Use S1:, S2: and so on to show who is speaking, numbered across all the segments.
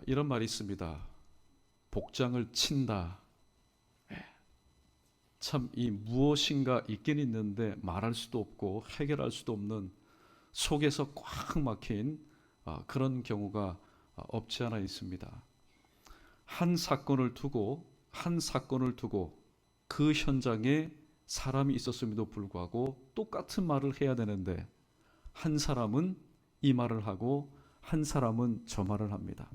S1: 이런 말이 있습니다. 복장을 친다. 참 이 무엇인가 있긴 있는데 말할 수도 없고 해결할 수도 없는 속에서 꽉 막힌 그런 경우가 없지 않아 있습니다. 한 사건을 두고 그 현장에 사람이 있었음에도 불구하고 똑같은 말을 해야 되는데 한 사람은 이 말을 하고 한 사람은 저 말을 합니다.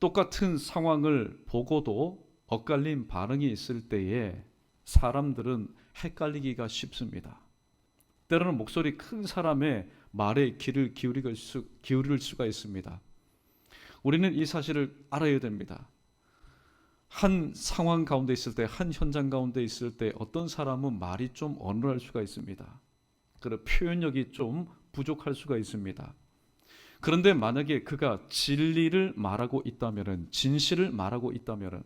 S1: 똑같은 상황을 보고도 엇갈린 반응이 있을 때에 사람들은 헷갈리기가 쉽습니다. 때로는 목소리 큰 사람의 말에 귀를 기울일 수가 있습니다. 우리는 이 사실을 알아야 됩니다. 한 상황 가운데 있을 때, 한 현장 가운데 있을 때 어떤 사람은 말이 좀 어눌할 수가 있습니다. 그리고 표현력이 좀 부족할 수가 있습니다. 그런데 만약에 그가 진리를 말하고 있다면, 진실을 말하고 있다면,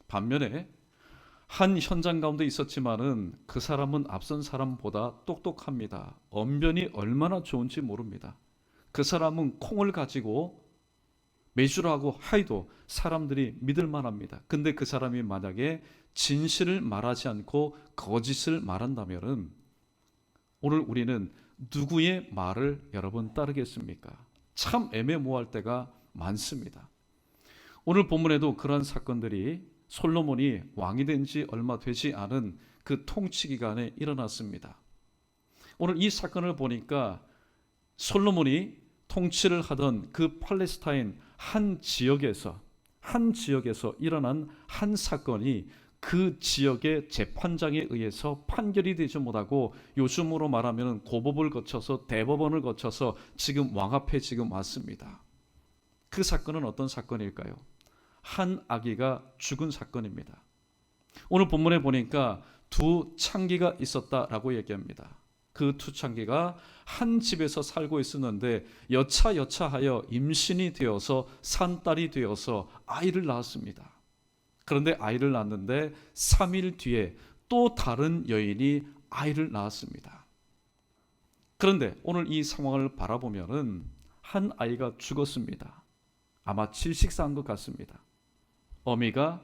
S1: 반면에 한 현장 가운데 있었지만은 그 사람은 앞선 사람보다 똑똑합니다. 언변이 얼마나 좋은지 모릅니다. 그 사람은 콩을 가지고 매주라고 하여도 사람들이 믿을 만합니다. 근데 그 사람이 만약에 진실을 말하지 않고 거짓을 말한다면 오늘 우리는 누구의 말을 여러분 따르겠습니까? 참 애매모호할 때가 많습니다. 오늘 본문에도 그런 사건들이 솔로몬이 왕이 된 지 얼마 되지 않은 그 통치 기간에 일어났습니다. 오늘 이 사건을 보니까 솔로몬이 통치를 하던 그 팔레스타인 한 지역에서 일어난 한 사건이 그 지역의 재판장에 의해서 판결이 되지 못하고 요즘으로 말하면 고법을 거쳐서 대법원을 거쳐서 지금 왕 앞에 지금 왔습니다. 그 사건은 어떤 사건일까요? 한 아기가 죽은 사건입니다. 오늘 본문에 보니까 두 창기가 있었다라고 얘기합니다. 그 두 창기가 한 집에서 살고 있었는데 여차하여 임신이 되어서 산딸이 되어서 아이를 낳았습니다. 그런데 아이를 낳았는데 3일 뒤에 또 다른 여인이 아이를 낳았습니다. 그런데 오늘 이 상황을 바라보면은 한 아이가 죽었습니다. 아마 질식사한 것 같습니다. 어미가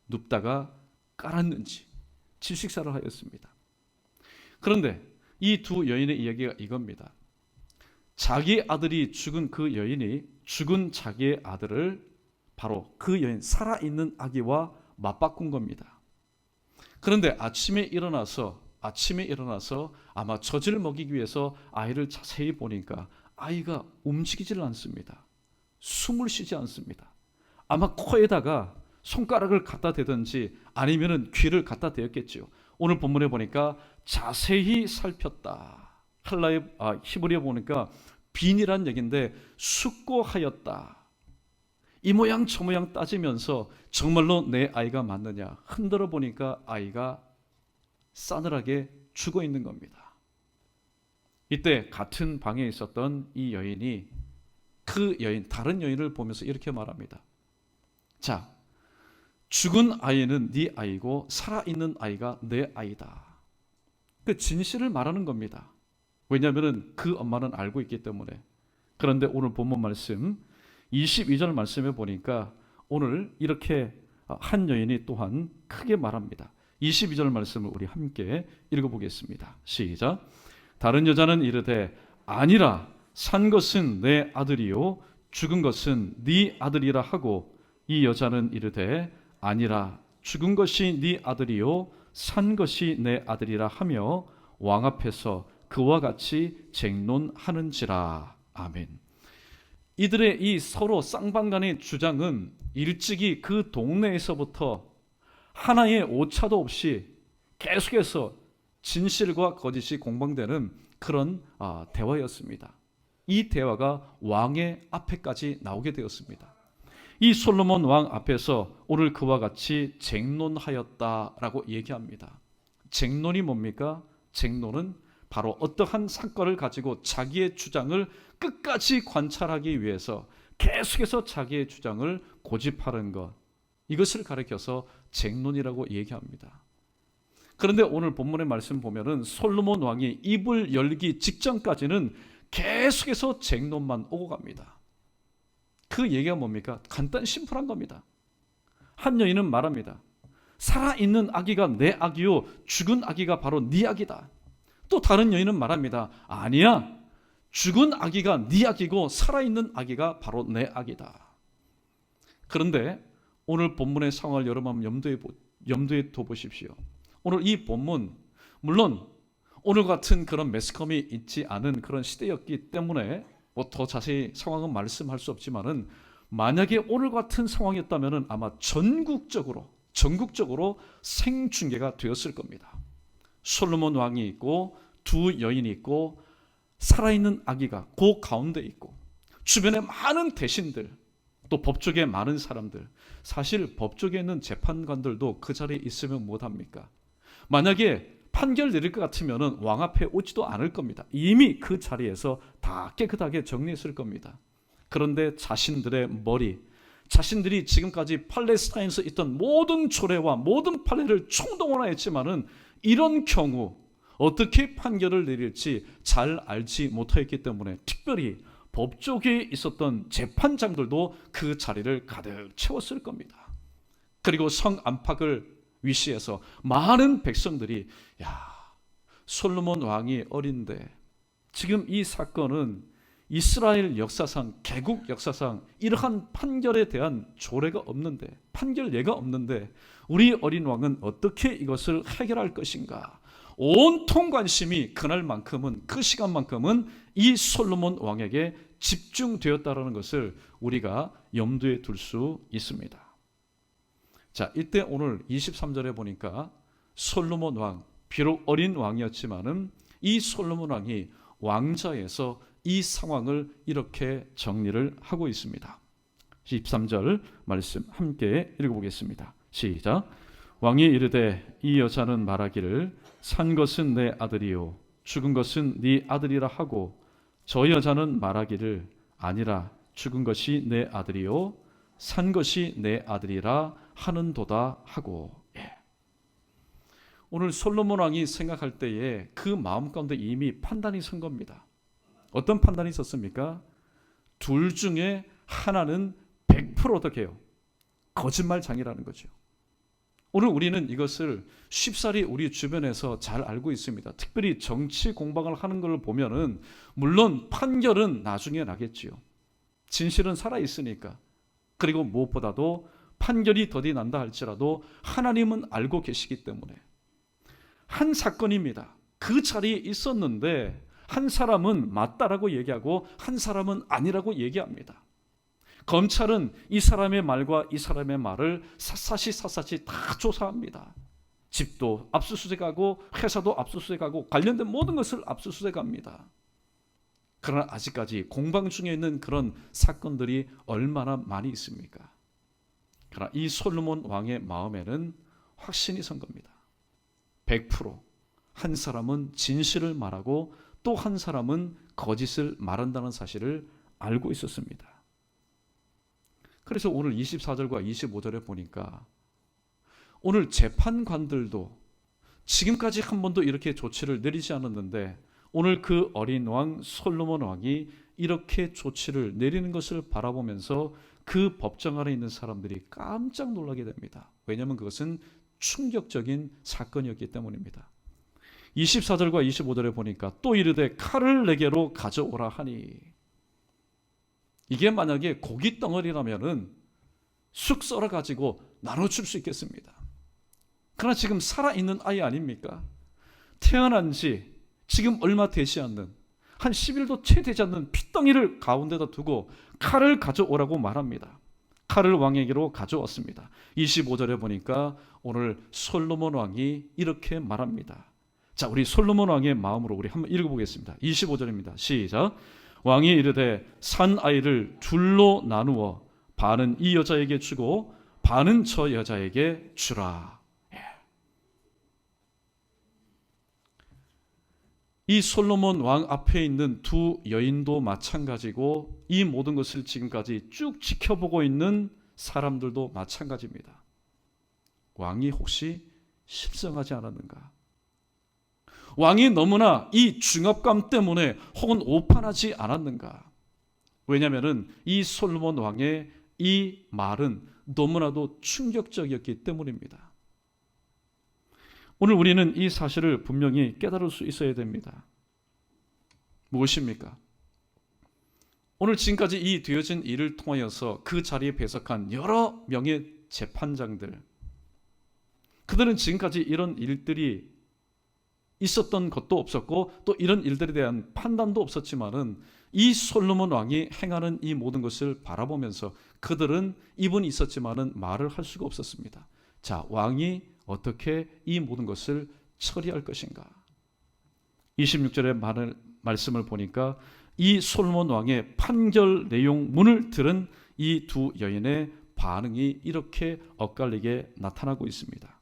S1: 눕다가 깔았는지 질식사를 하였습니다. 그런데 이 두 여인의 이야기가 이겁니다. 자기 아들이 죽은 그 여인이 죽은 자기의 아들을 바로 그 여인 살아있는 아기와 맞바꾼 겁니다. 그런데 아침에 일어나서 아마 젖을 먹이기 위해서 아이를 자세히 보니까 아이가 움직이질 않습니다. 숨을 쉬지 않습니다. 아마 코에다가 손가락을 갖다 대든지 아니면은 귀를 갖다 대었겠죠. 오늘 본문에 보니까 자세히 살폈다. 히브리어 보니까 빈이란 얘기인데 숙고하였다. 이 모양 저 모양 따지면서 정말로 내 아이가 맞느냐 흔들어 보니까 아이가 싸늘하게 죽어 있는 겁니다. 이때 같은 방에 있었던 이 여인이 다른 여인을 보면서 이렇게 말합니다. 자, 죽은 아이는 네 아이고 살아있는 아이가 내 아이다. 그 진실을 말하는 겁니다. 왜냐하면 그 엄마는 알고 있기 때문에. 그런데 오늘 본문 말씀 22절 말씀에 보니까 오늘 이렇게 한 여인이 또한 크게 말합니다. 22절 말씀을 우리 함께 읽어보겠습니다. 시작. 다른 여자는 이르되 아니라 산 것은 내 아들이요 죽은 것은 네 아들이라 하고 이 여자는 이르되 아니라 죽은 것이 네 아들이요 산 것이 내 아들이라 하며 왕 앞에서 그와 같이 쟁론하는지라. 아멘. 이들의 이 서로 쌍방간의 주장은 일찍이 그 동네에서부터 하나의 오차도 없이 계속해서 진실과 거짓이 공방되는 그런 대화였습니다. 이 대화가 왕의 앞에까지 나오게 되었습니다. 이 솔로몬 왕 앞에서 오늘 그와 같이 쟁론하였다라고 얘기합니다. 쟁론이 뭡니까? 쟁론은 바로 어떠한 사건을 가지고 자기의 주장을 끝까지 관찰하기 위해서 계속해서 자기의 주장을 고집하는 것, 이것을 가리켜서 쟁론이라고 얘기합니다. 그런데 오늘 본문의 말씀 보면은 솔로몬 왕이 입을 열기 직전까지는 계속해서 쟁론만 오고 갑니다. 그 얘기가 뭡니까? 간단 심플한 겁니다. 한 여인은 말합니다. 살아있는 아기가 내 아기요, 죽은 아기가 바로 네 아기다. 또 다른 여인은 말합니다. 아니야, 죽은 아기가 네 아기고 살아있는 아기가 바로 내 아기다. 그런데 오늘 본문의 상황을 여러분 염두에 둬보십시오. 오늘 이 본문, 물론 오늘 같은 그런 매스컴이 있지 않은 그런 시대였기 때문에 뭐 더 자세히 상황은 말씀할 수 없지만은, 만약에 오늘 같은 상황이었다면 아마 전국적으로 생중계가 되었을 겁니다. 솔로몬 왕이 있고 두 여인이 있고 살아있는 아기가 그 가운데 있고 주변에 많은 대신들, 또 법조계 많은 사람들. 사실 법조계에 있는 재판관들도 그 자리에 있으면 못합니까? 만약에 판결 내릴 것 같으면 왕 앞에 오지도 않을 겁니다. 이미 그 자리에서 다 깨끗하게 정리했을 겁니다. 그런데 자신들의 머리, 자신들이 지금까지 팔레스타인에서 있던 모든 조례와 모든 판례를 총동원하였지만은 이런 경우 어떻게 판결을 내릴지 잘 알지 못하였기 때문에 특별히 법조계에 있었던 재판장들도 그 자리를 가득 채웠을 겁니다. 그리고 성 안팎을 위시해서 많은 백성들이, 야, 솔로몬 왕이 어린데 지금 이 사건은 이스라엘 역사상, 개국 역사상 이러한 판결에 대한 조례가 없는데, 판결 예가 없는데 우리 어린 왕은 어떻게 이것을 해결할 것인가? 온통 관심이 그날만큼은, 그 시간만큼은 이 솔로몬 왕에게 집중되었다는 것을 우리가 염두에 둘 수 있습니다. 자, 이때 오늘 23절에 보니까 솔로몬 왕, 비록 어린 왕이었지만은 이 솔로몬 왕이 왕좌에서 이 상황을 이렇게 정리를 하고 있습니다. 13절 말씀 함께 읽어보겠습니다. 시작. 왕이 이르되 이 여자는 말하기를 산 것은 내 아들이요 죽은 것은 네 아들이라 하고, 저 여자는 말하기를 아니라 죽은 것이 내 아들이요 산 것이 내 아들이라 하는도다 하고. 오늘 솔로몬 왕이 생각할 때에 그 마음 가운데 이미 판단이 선 겁니다. 어떤 판단이 있었습니까? 둘 중에 하나는 100% 어떻게요? 거짓말장이라는 거죠. 오늘 우리는 이것을 쉽사리 우리 주변에서 잘 알고 있습니다. 특별히 정치 공방을 하는 걸 보면은, 물론 판결은 나중에 나겠지요. 진실은 살아있으니까. 그리고 무엇보다도 판결이 더디 난다 할지라도 하나님은 알고 계시기 때문에. 한 사건입니다. 그 자리에 있었는데 한 사람은 맞다라고 얘기하고 한 사람은 아니라고 얘기합니다. 검찰은 이 사람의 말과 이 사람의 말을 샅샅이 다 조사합니다. 집도 압수수색하고 회사도 압수수색하고 관련된 모든 것을 압수수색합니다. 그러나 아직까지 공방 중에 있는 그런 사건들이 얼마나 많이 있습니까? 그러나 이 솔로몬 왕의 마음에는 확신이 선 겁니다. 100% 한 사람은 진실을 말하고 또 한 사람은 거짓을 말한다는 사실을 알고 있었습니다. 그래서 오늘 24절과 25절에 보니까 오늘 재판관들도 지금까지 한 번도 이렇게 조치를 내리지 않았는데 오늘 그 어린 왕 솔로몬 왕이 이렇게 조치를 내리는 것을 바라보면서 그 법정 안에 있는 사람들이 깜짝 놀라게 됩니다. 왜냐하면 그것은 충격적인 사건이었기 때문입니다. 24절과 25절에 보니까 또 이르되 칼을 내게로 가져오라 하니, 이게 만약에 고기 덩어리라면은 쑥 썰어 가지고 나눠줄 수 있겠습니다. 그러나 지금 살아있는 아이 아닙니까? 태어난 지 지금 얼마 되지 않는, 한 10일도 채 되지 않는 핏덩이를 가운데다 두고 칼을 가져오라고 말합니다. 칼을 왕에게로 가져왔습니다. 25절에 보니까 오늘 솔로몬 왕이 이렇게 말합니다. 자, 우리 솔로몬 왕의 마음으로 우리 한번 읽어보겠습니다. 25절입니다. 시작. 왕이 이르되 산 아이를 둘로 나누어 반은 이 여자에게 주고 반은 저 여자에게 주라. 이 솔로몬 왕 앞에 있는 두 여인도 마찬가지고 이 모든 것을 지금까지 쭉 지켜보고 있는 사람들도 마찬가지입니다. 왕이 혹시 실성하지 않았는가? 왕이 너무나 이 중압감 때문에 혹은 오판하지 않았는가? 왜냐하면 이 솔로몬 왕의 이 말은 너무나도 충격적이었기 때문입니다. 오늘 우리는 이 사실을 분명히 깨달을 수 있어야 됩니다. 무엇입니까? 오늘 지금까지 이 되어진 일을 통하여서 그 자리에 배석한 여러 명의 재판장들, 그들은 지금까지 이런 일들이 있었던 것도 없었고 또 이런 일들에 대한 판단도 없었지만은 이 솔로몬 왕이 행하는 이 모든 것을 바라보면서 그들은 입은 있었지만은 말을 할 수가 없었습니다. 자, 왕이 어떻게 이 모든 것을 처리할 것인가? 26절의 말씀을 보니까 이 솔로몬 왕의 판결 내용문을 들은 이 두 여인의 반응이 이렇게 엇갈리게 나타나고 있습니다.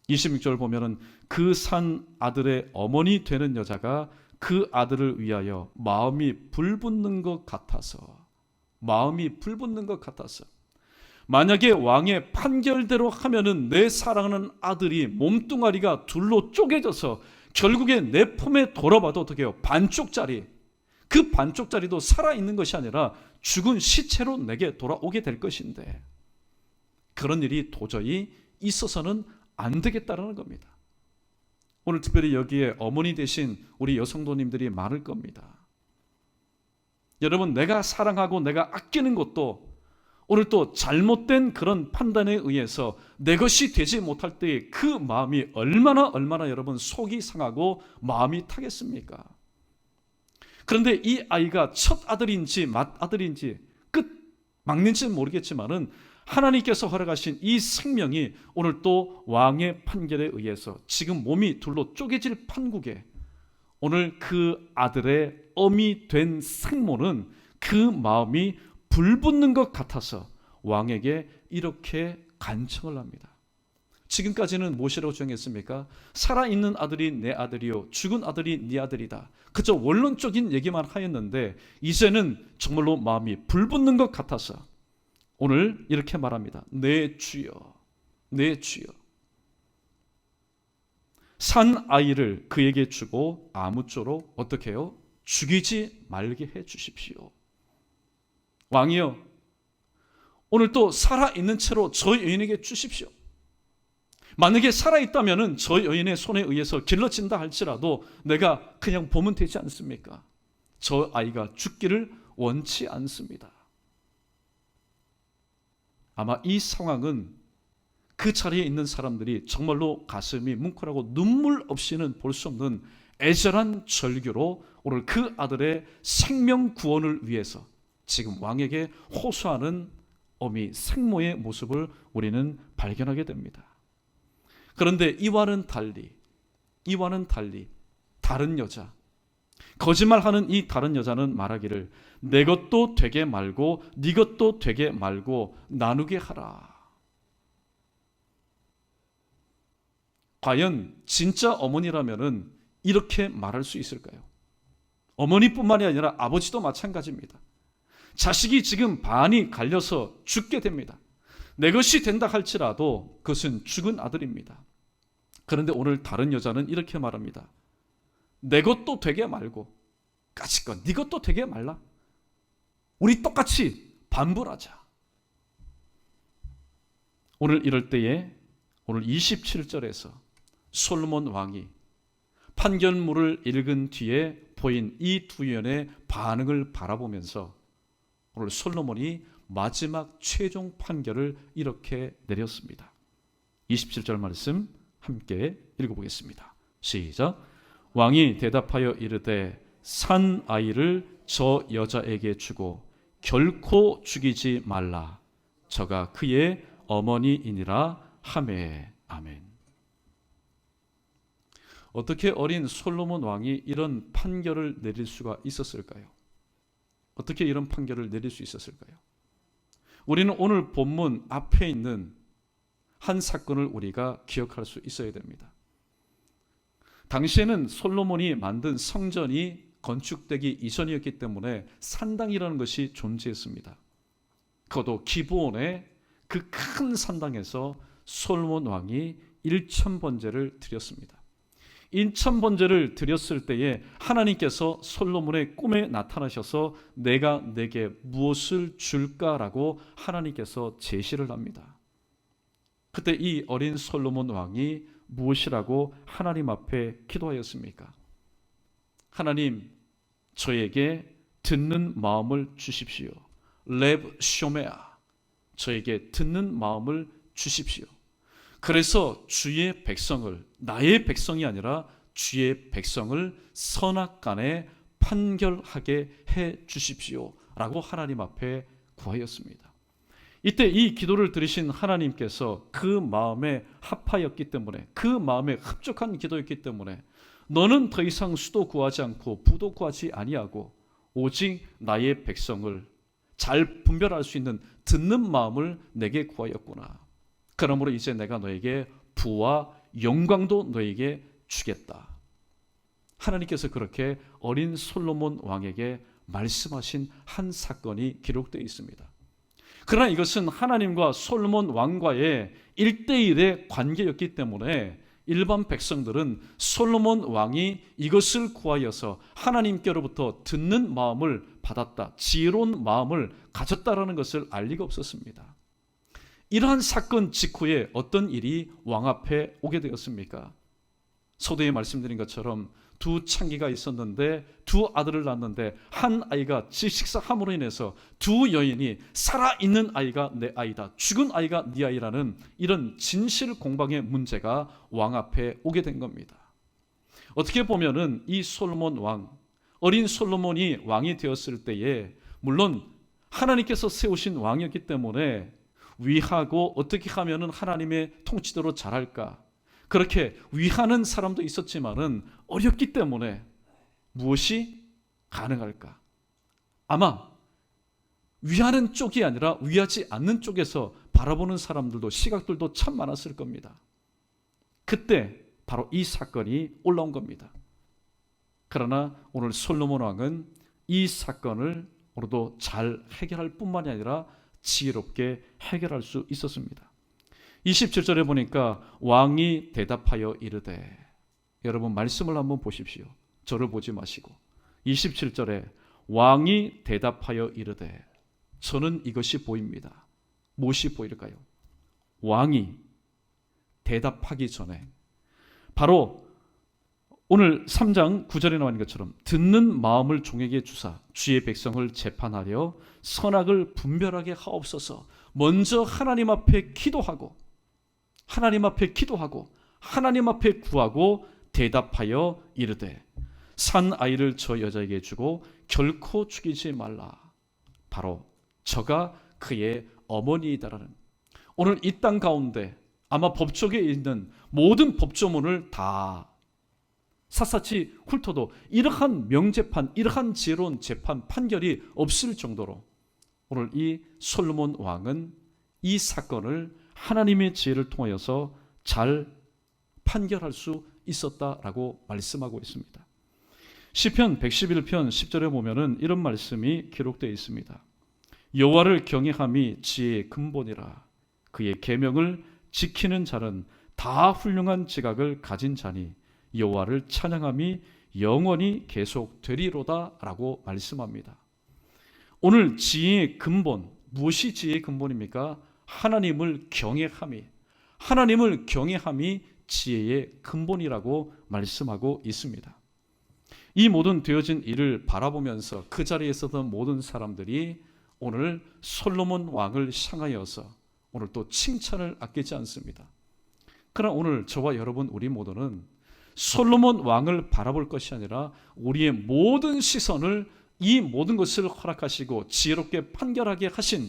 S1: 26절 보면은 그 산 아들의 어머니 되는 여자가 그 아들을 위하여 마음이 불붙는 것 같아서, 만약에 왕의 판결대로 하면은 내 사랑하는 아들이 몸뚱아리가 둘로 쪼개져서 결국에 내 품에 돌아봐도 어떻게 해요? 반쪽짜리, 그 반쪽짜리도 살아있는 것이 아니라 죽은 시체로 내게 돌아오게 될 것인데 그런 일이 도저히 있어서는 안 되겠다라는 겁니다. 오늘 특별히 여기에 어머니 되신 우리 여성도님들이 많을 겁니다. 여러분, 내가 사랑하고 내가 아끼는 것도 오늘 또 잘못된 그런 판단에 의해서 내 것이 되지 못할 때의 그 마음이 얼마나 여러분 속이 상하고 마음이 타겠습니까? 그런데 이 아이가 첫 아들인지 맏아들인지 막는지는 모르겠지만은 하나님께서 허락하신 이 생명이 오늘 또 왕의 판결에 의해서 지금 몸이 둘로 쪼개질 판국에 오늘 그 아들의 어미 된 생모는 그 마음이 불붙는 것 같아서 왕에게 이렇게 간청을 합니다. 지금까지는 무엇이라고 주장했습니까? 살아있는 아들이 내 아들이요 죽은 아들이 네 아들이다. 그저 원론적인 얘기만 하였는데 이제는 정말로 마음이 불붙는 것 같아서 오늘 이렇게 말합니다. 내 주여, 내 주여. 산 아이를 그에게 주고 아무쪼록 어떻게 해요? 죽이지 말게 해 주십시오. 왕이여, 오늘 또 살아있는 채로 저 여인에게 주십시오. 만약에 살아있다면 저 여인의 손에 의해서 길러진다 할지라도 내가 그냥 보면 되지 않습니까? 저 아이가 죽기를 원치 않습니다. 아마 이 상황은 그 자리에 있는 사람들이 정말로 가슴이 뭉클하고 눈물 없이는 볼 수 없는 애절한 절규로 오늘 그 아들의 생명 구원을 위해서 지금 왕에게 호소하는 어미 생모의 모습을 우리는 발견하게 됩니다. 그런데 이와는 달리 다른 여자, 거짓말하는 이 다른 여자는 말하기를 내 것도 되게 말고 네 것도 되게 말고 나누게 하라. 과연 진짜 어머니라면은 이렇게 말할 수 있을까요? 어머니뿐만이 아니라 아버지도 마찬가지입니다. 자식이 지금 반이 갈려서 죽게 됩니다. 내 것이 된다 할지라도 그것은 죽은 아들입니다. 그런데 오늘 다른 여자는 이렇게 말합니다. 내 것도 되게 말고 까짓것 네 것도 되게 말라. 우리 똑같이 반불하자. 오늘 이럴 때에 오늘 27절에서 솔로몬 왕이 판결문을 읽은 뒤에 보인 이 두 여인의 반응을 바라보면서 오늘 솔로몬이 마지막 최종 판결을 이렇게 내렸습니다. 27절 말씀 함께 읽어보겠습니다. 시작. 왕이 대답하여 이르되 산 아이를 저 여자에게 주고 결코 죽이지 말라. 저가 그의 어머니이니라 하매. 아멘. 어떻게 어린 솔로몬 왕이 이런 판결을 내릴 수가 있었을까요? 어떻게 이런 판결을 내릴 수 있었을까요? 우리는 오늘 본문 앞에 있는 한 사건을 우리가 기억할 수 있어야 됩니다. 당시에는 솔로몬이 만든 성전이 건축되기 이전이었기 때문에 산당이라는 것이 존재했습니다. 그것도 기브온의 그 큰 산당에서 솔로몬 왕이 1000번제를 드렸습니다. 인천 번제를 드렸을 때에 하나님께서 솔로몬의 꿈에 나타나셔서 내가 내게 무엇을 줄까라고 하나님께서 제시를 합니다. 그때 이 어린 솔로몬 왕이 무엇이라고 하나님 앞에 기도하였습니까? 하나님, 저에게 듣는 마음을 주십시오. 레브 쇼메아, 저에게 듣는 마음을 주십시오. 그래서 주의 백성을, 나의 백성이 아니라 주의 백성을 선악간에 판결하게 해 주십시오 라고 하나님 앞에 구하였습니다. 이때 이 기도를 들으신 하나님께서 그 마음에 합하였기 때문에, 그 마음에 흡족한 기도였기 때문에 너는 더 이상 수도 구하지 않고 부도 구하지 아니하고 오직 나의 백성을 잘 분별할 수 있는 듣는 마음을 내게 구하였구나. 그러므로 이제 내가 너에게 부와 영광도 너에게 주겠다. 하나님께서 그렇게 어린 솔로몬 왕에게 말씀하신 한 사건이 기록되어 있습니다. 그러나 이것은 하나님과 솔로몬 왕과의 1대1의 관계였기 때문에 일반 백성들은 솔로몬 왕이 이것을 구하여서 하나님께로부터 듣는 마음을 받았다, 지혜로운 마음을 가졌다라는 것을 알 리가 없었습니다. 이러한 사건 직후에 어떤 일이 왕 앞에 오게 되었습니까? 서두에 말씀드린 것처럼 두 창기가 있었는데 두 아들을 낳았는데 한 아이가 질식사함으로 인해서 두 여인이 살아있는 아이가 내 아이다, 죽은 아이가 네 아이라는 이런 진실 공방의 문제가 왕 앞에 오게 된 겁니다. 어떻게 보면은 이 솔로몬 왕, 어린 솔로몬이 왕이 되었을 때에 물론 하나님께서 세우신 왕이었기 때문에 위하고 어떻게 하면은 하나님의 통치대로 잘할까, 그렇게 위하는 사람도 있었지만은 어렵기 때문에 무엇이 가능할까? 아마 위하는 쪽이 아니라 위하지 않는 쪽에서 바라보는 사람들도, 시각들도 참 많았을 겁니다. 그때 바로 이 사건이 올라온 겁니다. 그러나 오늘 솔로몬 왕은 이 사건을 오늘도 잘 해결할 뿐만이 아니라 지혜롭게 해결할 수 있었습니다. 27절에 보니까 왕이 대답하여 이르되, 여러분 말씀을 한번 보십시오. 저를 보지 마시고 27절에 왕이 대답하여 이르되, 저는 이것이 보입니다. 무엇이 보일까요? 왕이 대답하기 전에 바로 오늘 3장 9절에 나와 있는 것처럼 듣는 마음을 종에게 주사 주의 백성을 재판하려 선악을 분별하게 하옵소서. 먼저 하나님 앞에 기도하고 하나님 앞에 구하고 대답하여 이르되, 산 아이를 저 여자에게 주고 결코 죽이지 말라. 바로 저가 그의 어머니이다라는, 오늘 이 땅 가운데 아마 법조계에 있는 모든 법조문을 다 샅샅이 훑어도 이러한 명재판, 이러한 지혜로운 재판, 판결이 없을 정도로 오늘 이 솔로몬 왕은 이 사건을 하나님의 지혜를 통하여서 잘 판결할 수 있었다라고 말씀하고 있습니다. 시편 111편 10절에 보면은 이런 말씀이 기록되어 있습니다. 여호와를 경외함이 지혜의 근본이라. 그의 계명을 지키는 자는 다 훌륭한 지각을 가진 자니 여호와를 찬양함이 영원히 계속되리로다 라고 말씀합니다. 오늘 지혜의 근본, 무엇이 지혜의 근본입니까? 하나님을 경외함이 지혜의 근본이라고 말씀하고 있습니다. 이 모든 되어진 일을 바라보면서 그 자리에 있었던 모든 사람들이 오늘 솔로몬 왕을 향하여서 오늘 또 칭찬을 아끼지 않습니다. 그러나 오늘 저와 여러분 우리 모두는 솔로몬 왕을 바라볼 것이 아니라 우리의 모든 시선을, 이 모든 것을 허락하시고 지혜롭게 판결하게 하신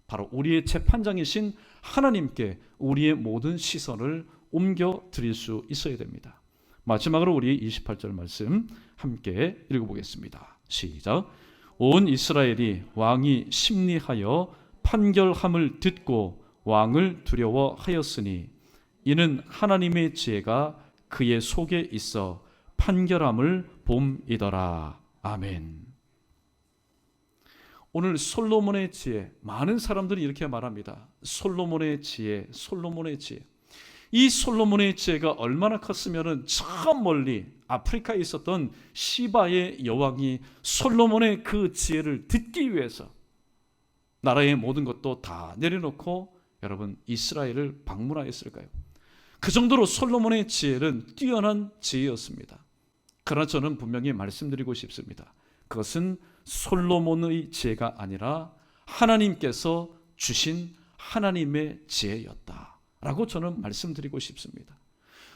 S1: 바로 우리의 재판장이신 하나님께 우리의 모든 시선을 옮겨 드릴 수 있어야 됩니다. 마지막으로 우리 28절 말씀 함께 읽어보겠습니다. 시작. 온 이스라엘이 왕이 심리하여 판결함을 듣고 왕을 두려워하였으니 이는 하나님의 지혜가 그의 속에 있어 판결함을 봄이더라. 아멘. 오늘 솔로몬의 지혜, 많은 사람들이 이렇게 말합니다. 솔로몬의 지혜, 솔로몬의 지혜. 이 솔로몬의 지혜가 얼마나 컸으면 저 멀리 아프리카에 있었던 시바의 여왕이 솔로몬의 그 지혜를 듣기 위해서 나라의 모든 것도 다 내려놓고 여러분 이스라엘을 방문하였을까요? 그 정도로 솔로몬의 지혜는 뛰어난 지혜였습니다. 그러나 저는 분명히 말씀드리고 싶습니다. 그것은 솔로몬의 지혜가 아니라 하나님께서 주신 하나님의 지혜였다라고 저는 말씀드리고 싶습니다.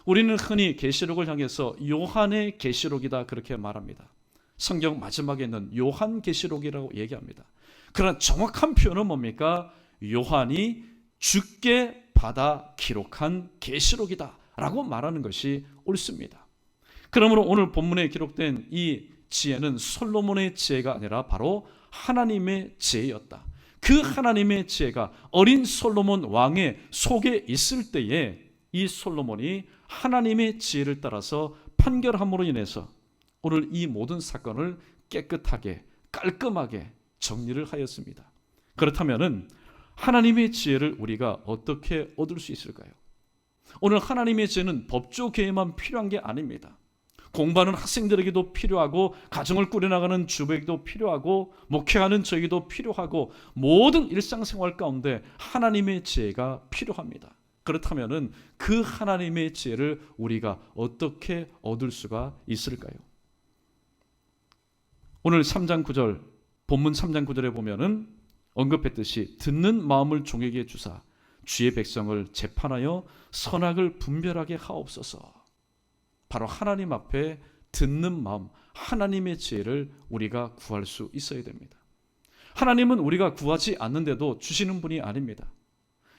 S1: 우리는 흔히 계시록을 향해서 요한의 계시록이다 그렇게 말합니다. 성경 마지막에 있는 요한 계시록이라고 얘기합니다. 그러나 정확한 표현은 뭡니까? 요한이 주께 받아 기록한 계시록이다 라고 말하는 것이 옳습니다. 그러므로 오늘 본문에 기록된 이 지혜는 솔로몬의 지혜가 아니라 바로 하나님의 지혜였다. 그 하나님의 지혜가 어린 솔로몬 왕의 속에 있을 때에 이 솔로몬이 하나님의 지혜를 따라서 판결함으로 인해서 오늘 이 모든 사건을 깨끗하게 깔끔하게 정리를 하였습니다. 그렇다면 하나님의 지혜를 우리가 어떻게 얻을 수 있을까요? 오늘 하나님의 지혜는 법조계에만 필요한 게 아닙니다. 공부하는 학생들에게도 필요하고 가정을 꾸려나가는 주부에게도 필요하고 목회하는 저에게도 필요하고 모든 일상생활 가운데 하나님의 지혜가 필요합니다. 그렇다면 그 하나님의 지혜를 우리가 어떻게 얻을 수가 있을까요? 오늘 3장 9절 본문 3장 9절에 보면은 언급했듯이 듣는 마음을 종에게 주사 주의 백성을 재판하여 선악을 분별하게 하옵소서. 바로 하나님 앞에 듣는 마음, 하나님의 지혜를 우리가 구할 수 있어야 됩니다. 하나님은 우리가 구하지 않는데도 주시는 분이 아닙니다.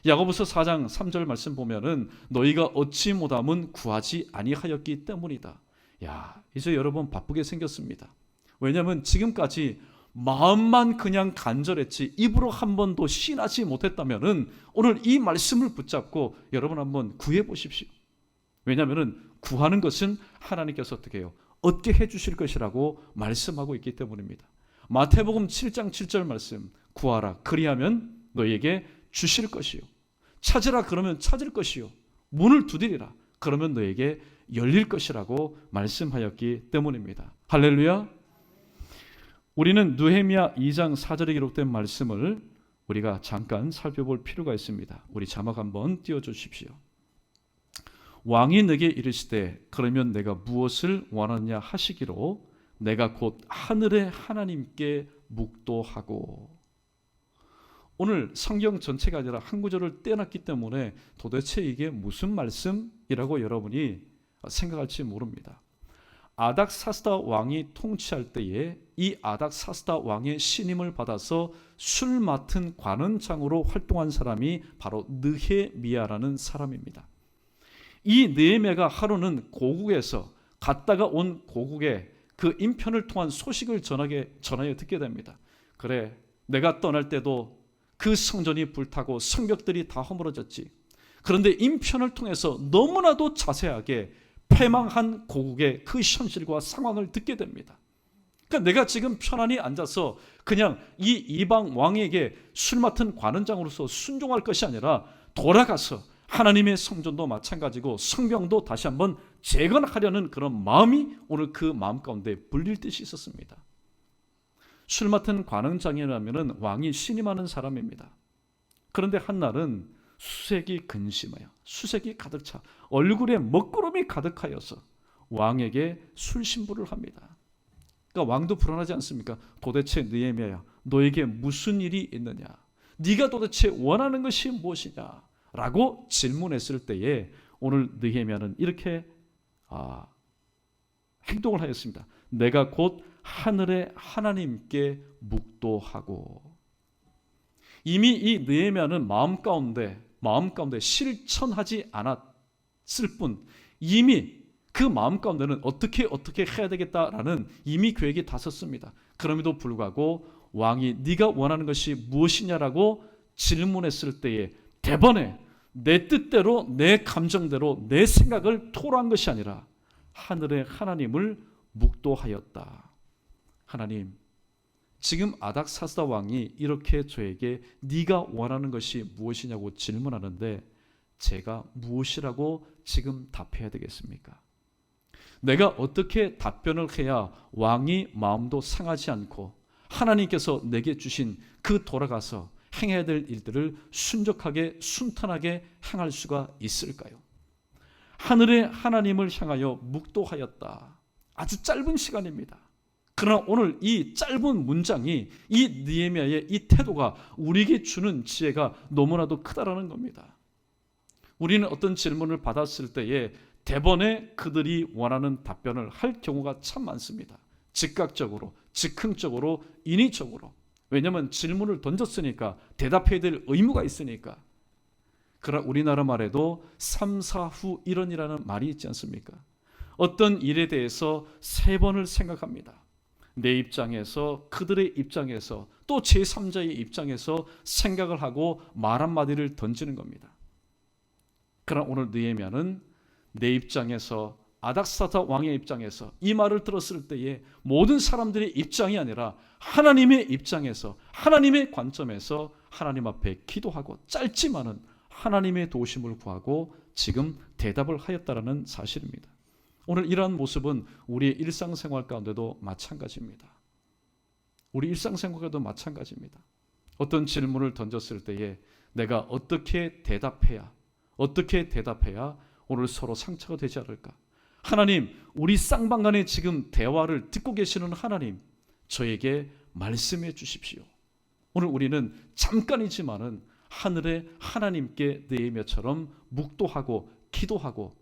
S1: 야고보서 4장 3절 말씀 보면은 너희가 얻지 못함은 구하지 아니하였기 때문이다. 이제 여러분 바쁘게 생겼습니다. 왜냐하면 지금까지 마음만 그냥 간절했지 입으로 한 번도 신하지 못했다면은 오늘 이 말씀을 붙잡고 여러분 한번 구해 보십시오. 왜냐하면은 구하는 것은 하나님께서 어떻게 해요? 얻게 해주실 것이라고 말씀하고 있기 때문입니다. 마태복음 7장 7절 말씀 구하라 그리하면 너희에게 주실 것이요 찾으라 그러면 찾을 것이요 문을 두드리라 그러면 너희에게 열릴 것이라고 말씀하였기 때문입니다. 할렐루야. 우리는 느헤미야 2장 4절에 기록된 말씀을 우리가 잠깐 살펴볼 필요가 있습니다. 우리 자막 한번 띄워주십시오. 왕이 내게 이르시되 그러면 내가 무엇을 원하느냐 하시기로 내가 곧 하늘의 하나님께 묵도하고. 오늘 성경 전체가 아니라 한 구절을 떼어놨기 때문에 도대체 이게 무슨 말씀이라고 여러분이 생각할지 모릅니다. 아닥사스다 왕이 통치할 때에 이 아닥사스다 왕의 신임을 받아서 술 맡은 관원장으로 활동한 사람이 바로 느헤미야라는 사람입니다. 이 느헤미야가 하루는 고국에서 갔다가 온 고국에 그 인편을 통한 소식을 전하여 듣게 됩니다. 그래, 내가 떠날 때도 그 성전이 불타고 성벽들이 다 허물어졌지. 그런데 인편을 통해서 너무나도 자세하게 패망한 고국의 그 현실과 상황을 듣게 됩니다. 그러니까 내가 지금 편안히 앉아서 그냥 이 이방 왕에게 술 맡은 관원장으로서 순종할 것이 아니라 돌아가서 하나님의 성전도 마찬가지고 성경도 다시 한번 재건하려는 그런 마음이 오늘 그 마음 가운데 불릴 듯이 있었습니다. 술 맡은 관원장이라면 왕이 신임하는 사람입니다. 그런데 한날은 수색이 근심하여 수색이 가득 차 얼굴에 먹구름이 가득하여서 왕에게 술 신부를 합니다. 그러니까 왕도 불안하지 않습니까? 도대체 느헤미야야 너에게 무슨 일이 있느냐? 네가 도대체 원하는 것이 무엇이냐? 라고 질문했을 때에 오늘 느헤미야는 이렇게 행동을 하였습니다. 내가 곧 하늘의 하나님께 묵도하고. 이미 이 느헤미야는 마음 가운데 실천하지 않았을 뿐 이미 그 마음 가운데는 어떻게 해야 되겠다라는 이미 계획이 다 섰습니다. 그럼에도 불구하고 왕이 네가 원하는 것이 무엇이냐라고 질문했을 때에 대번에 내 뜻대로 내 감정대로 내 생각을 토로한 것이 아니라 하늘의 하나님을 묵도하였다. 하나님, 지금 아닥사스다 왕이 이렇게 저에게 네가 원하는 것이 무엇이냐고 질문하는데 제가 무엇이라고 지금 답해야 되겠습니까? 내가 어떻게 답변을 해야 왕이 마음도 상하지 않고 하나님께서 내게 주신 그 돌아가서 행해야 될 일들을 순적하게 순탄하게 행할 수가 있을까요? 하늘의 하나님을 향하여 묵도하였다. 아주 짧은 시간입니다. 그러나 오늘 이 짧은 문장이 이 느헤미야의 이 태도가 우리에게 주는 지혜가 너무나도 크다라는 겁니다. 우리는 어떤 질문을 받았을 때에 대번에 그들이 원하는 답변을 할 경우가 참 많습니다. 즉각적으로, 즉흥적으로, 인위적으로. 왜냐하면 질문을 던졌으니까 대답해야 될 의무가 있으니까. 그러나 우리나라 말에도 3, 4, 후 1원이라는 말이 있지 않습니까? 어떤 일에 대해서 3번을 생각합니다. 내 입장에서, 그들의 입장에서, 또 제3자의 입장에서 생각을 하고 말 한마디를 던지는 겁니다. 그러나 오늘 느헤미야는 내 입장에서, 아닥사다 왕의 입장에서 이 말을 들었을 때에 모든 사람들의 입장이 아니라 하나님의 입장에서, 하나님의 관점에서 하나님 앞에 기도하고 짧지만은 하나님의 도우심을 구하고 지금 대답을 하였다라는 사실입니다. 오늘 이러한 모습은 우리의 일상생활 가운데도 마찬가지입니다. 우리 일상생활에도 마찬가지입니다. 어떤 질문을 던졌을 때에 내가 어떻게 대답해야 오늘 서로 상처가 되지 않을까? 하나님, 우리 쌍방간의 지금 대화를 듣고 계시는 하나님, 저에게 말씀해 주십시오. 오늘 우리는 잠깐이지만은 하늘의 하나님께 느헤미야처럼 묵도하고 기도하고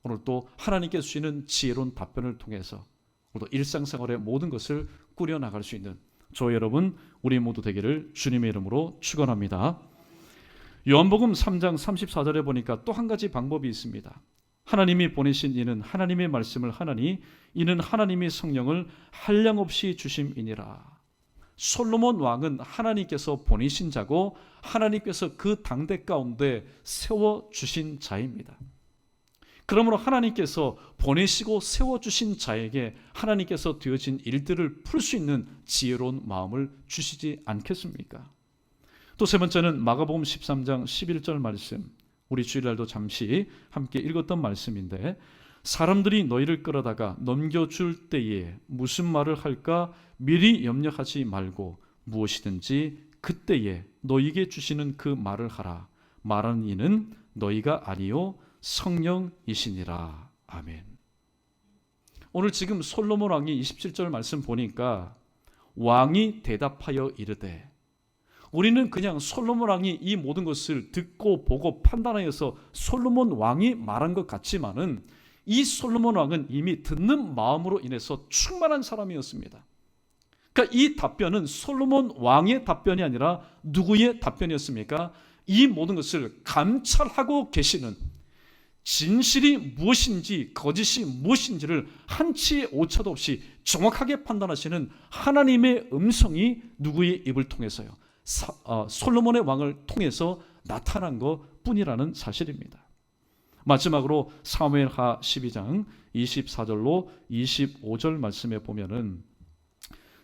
S1: 오늘 또 하나님께 주시는 지혜로운 답변을 통해서 오늘도 일상생활의 모든 것을 꾸려나갈 수 있는 저 여러분 우리 모두 되기를 주님의 이름으로 축원합니다. 요한복음 3장 34절에 보니까 또 한 가지 방법이 있습니다. 하나님이 보내신 이는 하나님의 말씀을 하나니 이는 하나님의 성령을 한량없이 주심이니라. 솔로몬 왕은 하나님께서 보내신 자고 하나님께서 그 당대 가운데 세워주신 자입니다. 그러므로 하나님께서 보내시고 세워주신 자에게 하나님께서 되어진 일들을 풀 수 있는 지혜로운 마음을 주시지 않겠습니까? 또 세 번째는 마가복음 13장 11절 말씀, 우리 주일날도 잠시 함께 읽었던 말씀인데, 사람들이 너희를 끌어다가 넘겨줄 때에 무슨 말을 할까 미리 염려하지 말고 무엇이든지 그때에 너희에게 주시는 그 말을 하라. 말하는 이는 너희가 아니요 성령이시니라. 아멘. 오늘 지금 솔로몬 왕이 27절 말씀 보니까 왕이 대답하여 이르되, 우리는 그냥 솔로몬 왕이 이 모든 것을 듣고 보고 판단하여서 솔로몬 왕이 말한 것 같지만은 이 솔로몬 왕은 이미 듣는 마음으로 인해서 충만한 사람이었습니다. 그러니까 이 답변은 솔로몬 왕의 답변이 아니라 누구의 답변이었습니까? 이 모든 것을 감찰하고 계시는, 진실이 무엇인지 거짓이 무엇인지를 한치의 오차도 없이 정확하게 판단하시는 하나님의 음성이 누구의 입을 통해서요? 솔로몬의 왕을 통해서 나타난 것 뿐이라는 사실입니다. 마지막으로 사무엘하 12장 24절로 25절 말씀에 보면은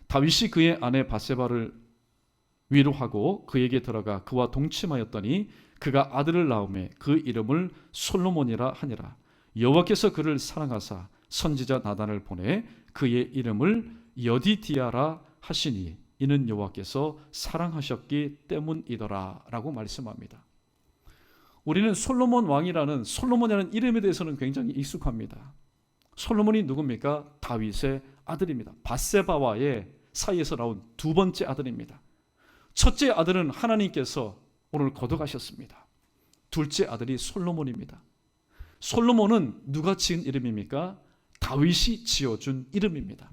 S1: 다윗이 그의 아내 바세바를 위로하고 그에게 들어가 그와 동침하였더니 그가 아들을 낳음에 그 이름을 솔로몬이라 하니라. 여호와께서 그를 사랑하사 선지자 나단을 보내 그의 이름을 여디디아라 하시니 이는 여호와께서 사랑하셨기 때문이더라 라고 말씀합니다. 우리는 솔로몬이라는 이름에 대해서는 굉장히 익숙합니다. 솔로몬이 누굽니까? 다윗의 아들입니다. 밧세바와의 사이에서 나온 두 번째 아들입니다. 첫째 아들은 하나님께서 오늘 거둬가셨습니다. 둘째 아들이 솔로몬입니다. 솔로몬은 누가 지은 이름입니까? 다윗이 지어준 이름입니다.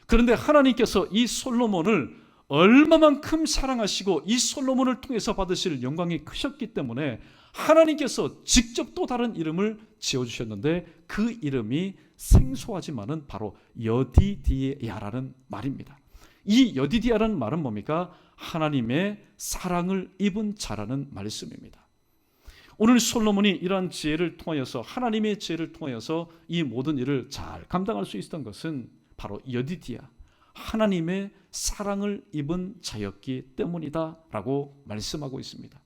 S1: 그런데 하나님께서 이 솔로몬을 얼마만큼 사랑하시고 이 솔로몬을 통해서 받으실 영광이 크셨기 때문에 하나님께서 직접 또 다른 이름을 지어주셨는데 그 이름이 생소하지만은 바로 여디디야라는 말입니다. 이 여디디야라는 말은 뭡니까? 하나님의 사랑을 입은 자라는 말씀입니다. 오늘 솔로몬이 이러한 지혜를 통하여서, 하나님의 지혜를 통하여서 이 모든 일을 잘 감당할 수 있었던 것은 바로 여디디야, 하나님의 사랑을 입은 자였기 때문이다 라고 말씀하고 있습니다.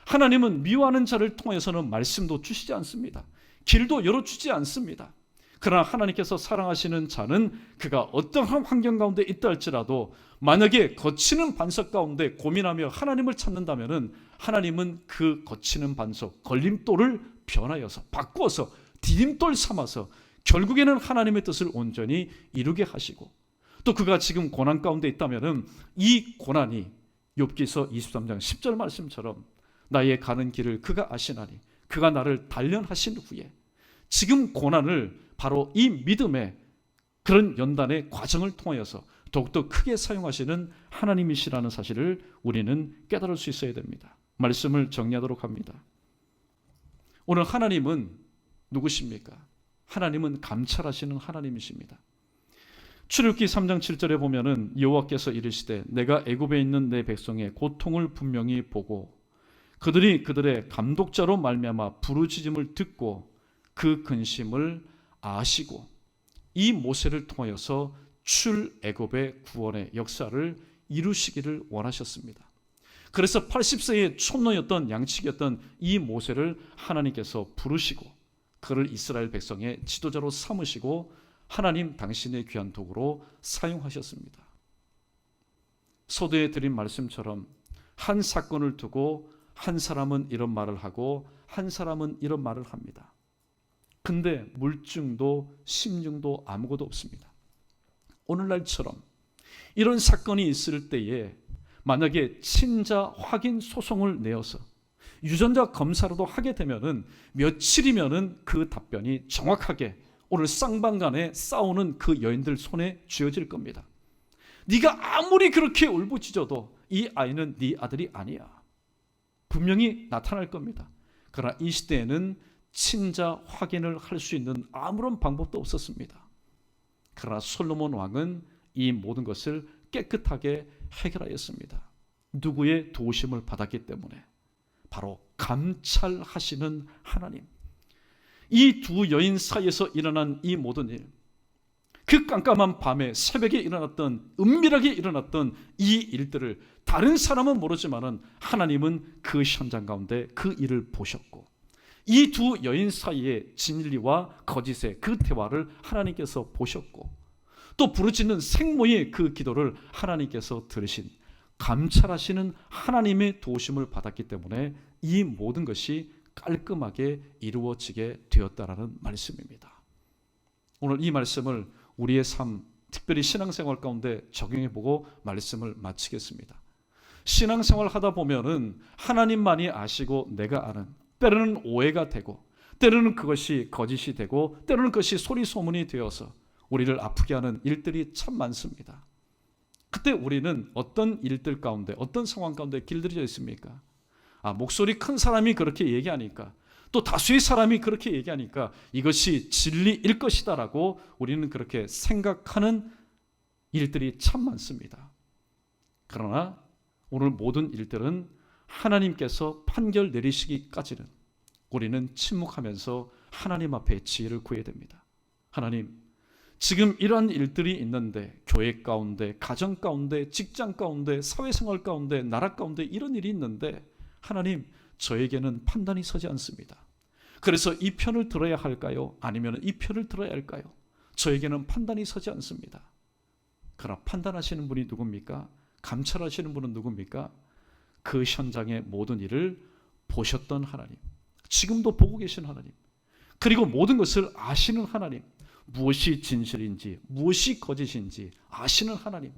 S1: 하나님은 미워하는 자를 통해서는 말씀도 주시지 않습니다. 길도 열어주지 않습니다. 그러나 하나님께서 사랑하시는 자는 그가 어떠한 환경 가운데 있다 할지라도 만약에 거치는 반석 가운데 고민하며 하나님을 찾는다면 하나님은 그 거치는 반석, 걸림돌을 변하여서 바꾸어서 디딤돌 삼아서 결국에는 하나님의 뜻을 온전히 이루게 하시고, 또 그가 지금 고난 가운데 있다면 이 고난이 욥기서 23장 10절 말씀처럼 나의 가는 길을 그가 아시나니 그가 나를 단련하신 후에 지금 고난을 바로 이 믿음의 그런 연단의 과정을 통하여서 더욱더 크게 사용하시는 하나님이시라는 사실을 우리는 깨달을 수 있어야 됩니다. 말씀을 정리하도록 합니다. 오늘 하나님은 누구십니까? 하나님은 감찰하시는 하나님이십니다. 출애굽기 3장 7절에 보면은 여호와께서 이르시되 내가 애굽에 있는 내 백성의 고통을 분명히 보고 그들이 그들의 감독자로 말미암아 부르짖음을 듣고 그 근심을 아시고 이 모세를 통하여서 출애굽의 구원의 역사를 이루시기를 원하셨습니다. 그래서 80세의 촌노였던 양치기였던 이 모세를 하나님께서 부르시고 그를 이스라엘 백성의 지도자로 삼으시고 하나님 당신의 귀한 도구로 사용하셨습니다. 서두에 드린 말씀처럼 한 사건을 두고 한 사람은 이런 말을 하고 한 사람은 이런 말을 합니다. 근데 물증도 심증도 아무것도 없습니다. 오늘날처럼 이런 사건이 있을 때에 만약에 친자 확인 소송을 내어서 유전자 검사라도 하게 되면은 며칠이면은 그 답변이 정확하게 오늘 쌍방간에 싸우는 그 여인들 손에 쥐어질 겁니다. 네가 아무리 그렇게 울부짖어도 이 아이는 네 아들이 아니야. 분명히 나타날 겁니다. 그러나 이 시대에는 친자 확인을 할 수 있는 아무런 방법도 없었습니다. 그러나 솔로몬 왕은 이 모든 것을 깨끗하게 해결하였습니다. 누구의 도우심을 받았기 때문에? 바로 감찰하시는 하나님. 이 두 여인 사이에서 일어난 이 모든 일, 그 깜깜한 밤에 새벽에 일어났던, 은밀하게 일어났던 이 일들을 다른 사람은 모르지만은 하나님은 그 현장 가운데 그 일을 보셨고, 이 두 여인 사이의 진리와 거짓의 그 대화를 하나님께서 보셨고, 또 부르짖는 생모의 그 기도를 하나님께서 들으신, 감찰하시는 하나님의 도우심을 받았기 때문에 이 모든 것이 깔끔하게 이루어지게 되었다라는 말씀입니다. 오늘 이 말씀을 우리의 삶, 특별히 신앙생활 가운데 적용해보고 말씀을 마치겠습니다. 신앙생활 하다 보면은 하나님만이 아시고 내가 아는, 때로는 오해가 되고, 때로는 그것이 거짓이 되고, 때로는 그것이 소리 소문이 되어서 우리를 아프게 하는 일들이 참 많습니다. 그때 우리는 어떤 일들 가운데, 어떤 상황 가운데 길들여져 있습니까? 목소리 큰 사람이 그렇게 얘기하니까, 또 다수의 사람이 그렇게 얘기하니까 이것이 진리일 것이다라고 우리는 그렇게 생각하는 일들이 참 많습니다. 그러나 오늘 모든 일들은 하나님께서 판결 내리시기까지는 우리는 침묵하면서 하나님 앞에 지혜를 구해야 됩니다. 하나님, 지금 이러한 일들이 있는데 교회 가운데, 가정 가운데, 직장 가운데, 사회생활 가운데, 나라 가운데 이런 일이 있는데 하나님, 저에게는 판단이 서지 않습니다. 그래서 이 편을 들어야 할까요? 아니면 이 편을 들어야 할까요? 저에게는 판단이 서지 않습니다. 그러나 판단하시는 분이 누굽니까? 감찰하시는 분은 누굽니까? 그 현장의 모든 일을 보셨던 하나님, 지금도 보고 계신 하나님, 그리고 모든 것을 아시는 하나님, 무엇이 진실인지 무엇이 거짓인지 아시는 하나님,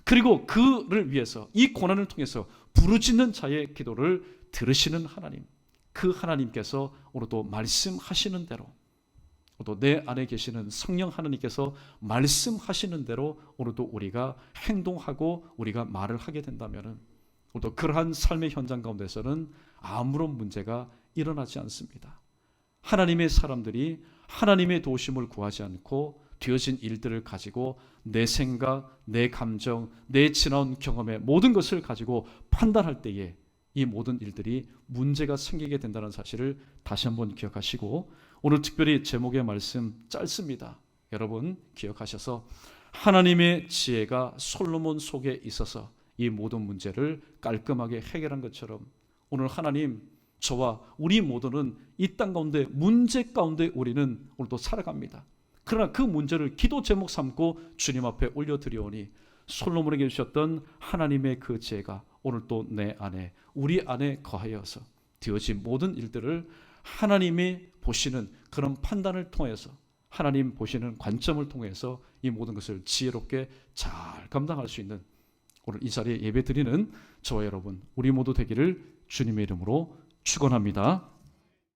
S1: 그리고 그를 위해서 이 고난을 통해서 부르짖는 자의 기도를 들으시는 하나님, 그 하나님께서 오늘도 말씀하시는 대로, 또 내 안에 계시는 성령 하나님께서 말씀하시는 대로 오늘도 우리가 행동하고 우리가 말을 하게 된다면 또 그러한 삶의 현장 가운데서는 아무런 문제가 일어나지 않습니다. 하나님의 사람들이 하나님의 도우심을 구하지 않고 되어진 일들을 가지고 내 생각, 내 감정, 내 지나온 경험의 모든 것을 가지고 판단할 때에 이 모든 일들이 문제가 생기게 된다는 사실을 다시 한번 기억하시고, 오늘 특별히 제목의 말씀 짧습니다. 여러분 기억하셔서 하나님의 지혜가 솔로몬 속에 있어서 이 모든 문제를 깔끔하게 해결한 것처럼 오늘 하나님 저와 우리 모두는 이 땅 가운데 문제 가운데 우리는 오늘도 살아갑니다. 그러나 그 문제를 기도 제목 삼고 주님 앞에 올려드리오니 솔로몬에게 주셨던 하나님의 그 지혜가 오늘 또 내 안에 우리 안에 거하여서 되어진 모든 일들을 하나님이 보시는 그런 판단을 통해서 하나님 보시는 관점을 통해서 이 모든 것을 지혜롭게 잘 감당할 수 있는 오늘 이 자리에 예배 드리는 저와 여러분 우리 모두 되기를 주님의 이름으로 축원합니다.